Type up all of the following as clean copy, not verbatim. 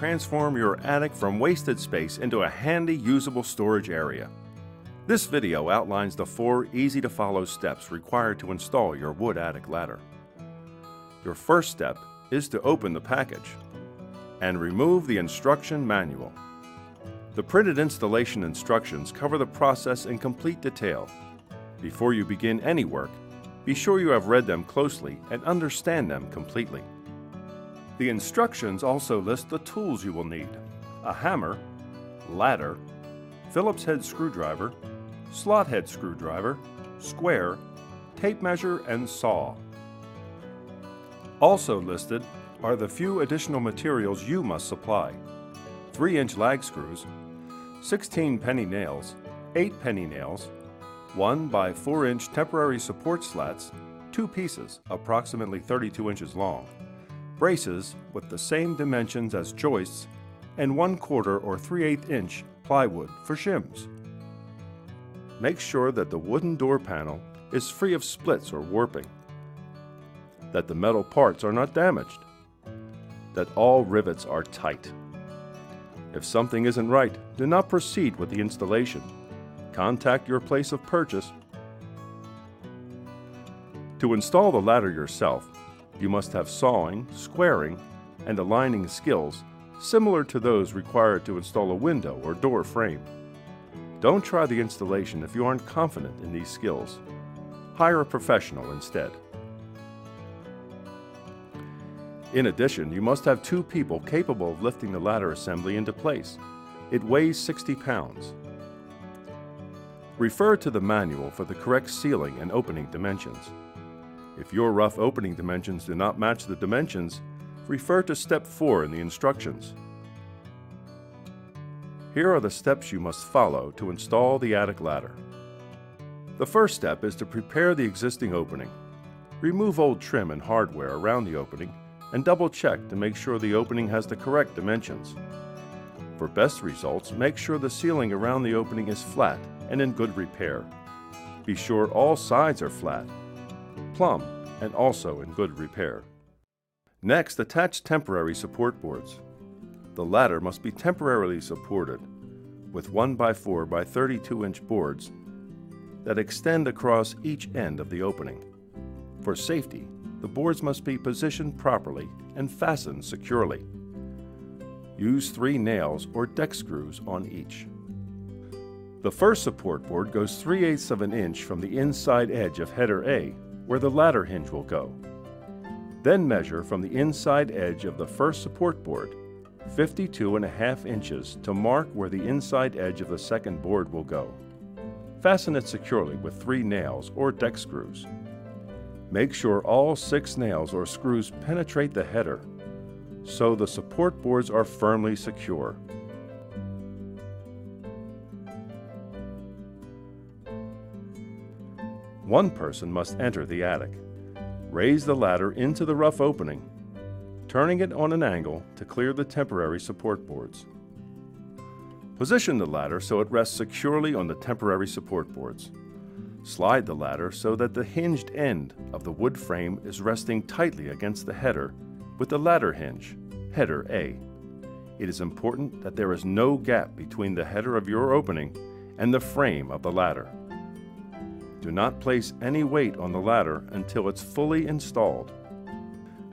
transform your attic from wasted space into a handy, usable storage area. This video outlines the 4 easy-to-follow steps required to install your wood attic ladder. Your first step is to open the package and remove the instruction manual. The printed installation instructions cover the process in complete detail. Before you begin any work, be sure you have read them closely and understand them completely. The instructions also list the tools you will need: a hammer, ladder, Phillips head screwdriver, slot head screwdriver, square, tape measure, and saw. Also listed are the few additional materials you must supply: 3-inch lag screws, 16 penny nails, 8 penny nails, 1 by 4-inch temporary support slats, 2 pieces approximately 32 inches long, braces with the same dimensions as joists, and 1/4 or 3/8 inch plywood for shims. Make sure that the wooden door panel is free of splits or warping, that the metal parts are not damaged, that all rivets are tight. If something isn't right, do not proceed with the installation. Contact your place of purchase. To install the ladder yourself, you must have sawing, squaring, and aligning skills similar to those required to install a window or door frame. Don't try the installation if you aren't confident in these skills. Hire a professional instead. In addition, you must have 2 people capable of lifting the ladder assembly into place. It weighs 60 pounds. Refer to the manual for the correct ceiling and opening dimensions. If your rough opening dimensions do not match the dimensions, refer to step 4 in the instructions. Here are the steps you must follow to install the attic ladder. The first step is to prepare the existing opening. Remove old trim and hardware around the opening and double-check to make sure the opening has the correct dimensions. For best results, make sure the ceiling around the opening is flat and in good repair. Be sure all sides are flat, plumb, and also in good repair. Next, attach temporary support boards. The ladder must be temporarily supported with 1 by 4 by 32 inch boards that extend across each end of the opening. For safety, the boards must be positioned properly and fastened securely. Use 3 nails or deck screws on each. The first support board goes 3/8 of an inch from the inside edge of header A, where the ladder hinge will go. Then measure from the inside edge of the first support board 52.5 inches to mark where the inside edge of the second board will go. Fasten it securely with 3 nails or deck screws. Make sure all 6 nails or screws penetrate the header, so the support boards are firmly secure. One person must enter the attic. Raise the ladder into the rough opening, turning it on an angle to clear the temporary support boards. Position the ladder so it rests securely on the temporary support boards. Slide the ladder so that the hinged end of the wood frame is resting tightly against the header with the ladder hinge, header A. It is important that there is no gap between the header of your opening and the frame of the ladder. Do not place any weight on the ladder until it's fully installed.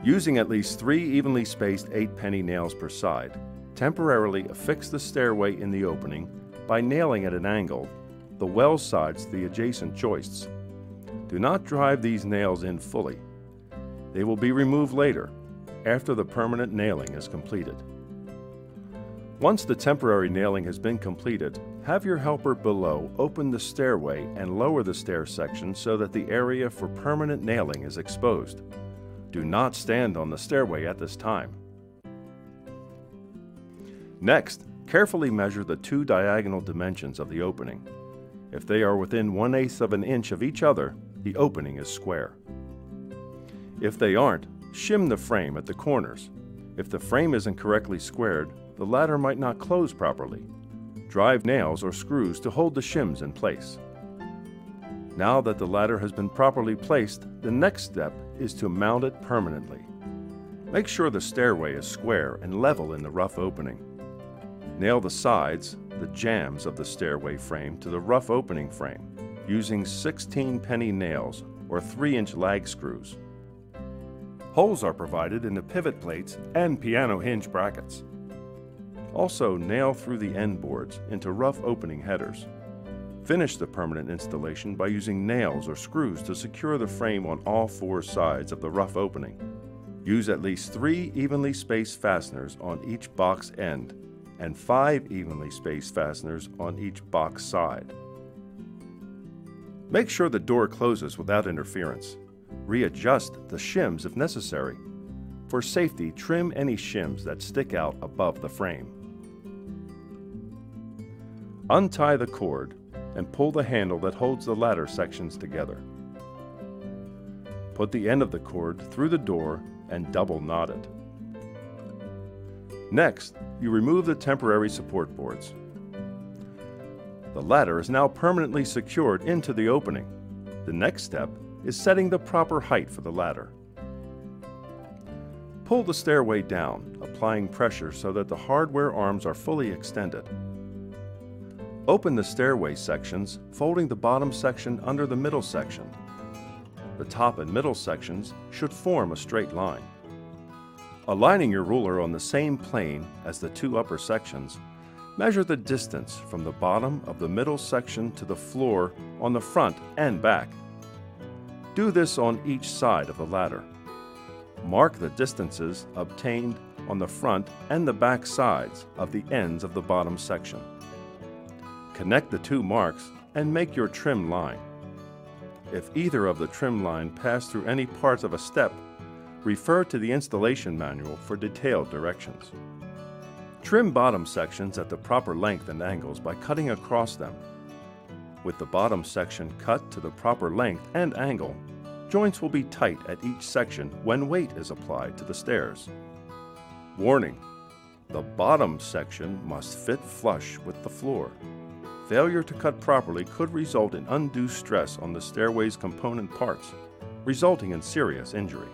Using at least 3 evenly spaced 8 penny nails per side, temporarily affix the stairway in the opening by nailing at an angle the well sides to the adjacent joists. Do not drive these nails in fully. They will be removed later, after the permanent nailing is completed. Once the temporary nailing has been completed, have your helper below open the stairway and lower the stair section so that the area for permanent nailing is exposed. Do not stand on the stairway at this time. Next, carefully measure the 2 diagonal dimensions of the opening. If they are within 1/8 of an inch of each other, the opening is square. If they aren't, shim the frame at the corners. If the frame isn't correctly squared, the ladder might not close properly. Drive nails or screws to hold the shims in place. Now that the ladder has been properly placed, the next step is to mount it permanently. Make sure the stairway is square and level in the rough opening. Nail the sides, the jambs of the stairway frame to the rough opening frame using 16-penny nails or 3-inch lag screws. Holes are provided in the pivot plates and piano hinge brackets. Also, nail through the end boards into rough opening headers. Finish the permanent installation by using nails or screws to secure the frame on all 4 sides of the rough opening. Use at least 3 evenly spaced fasteners on each box end and 5 evenly spaced fasteners on each box side. Make sure the door closes without interference. Readjust the shims if necessary. For safety, trim any shims that stick out above the frame. Untie the cord and pull the handle that holds the ladder sections together. Put the end of the cord through the door and double knot it. Next, you remove the temporary support boards. The ladder is now permanently secured into the opening. The next step is setting the proper height for the ladder. Pull the stairway down, applying pressure so that the hardware arms are fully extended. Open the stairway sections, folding the bottom section under the middle section. The top and middle sections should form a straight line. Aligning your ruler on the same plane as the 2 upper sections, measure the distance from the bottom of the middle section to the floor on the front and back. Do this on each side of the ladder. Mark the distances obtained on the front and the back sides of the ends of the bottom section. Connect the 2 marks and make your trim line. If either of the trim line pass through any parts of a step, refer to the installation manual for detailed directions. Trim bottom sections at the proper length and angles by cutting across them. With the bottom section cut to the proper length and angle, joints will be tight at each section when weight is applied to the stairs. Warning: the bottom section must fit flush with the floor. Failure to cut properly could result in undue stress on the stairway's component parts, resulting in serious injury.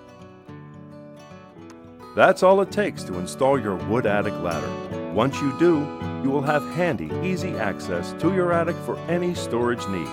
That's all it takes to install your wood attic ladder. Once you do, you will have handy, easy access to your attic for any storage need.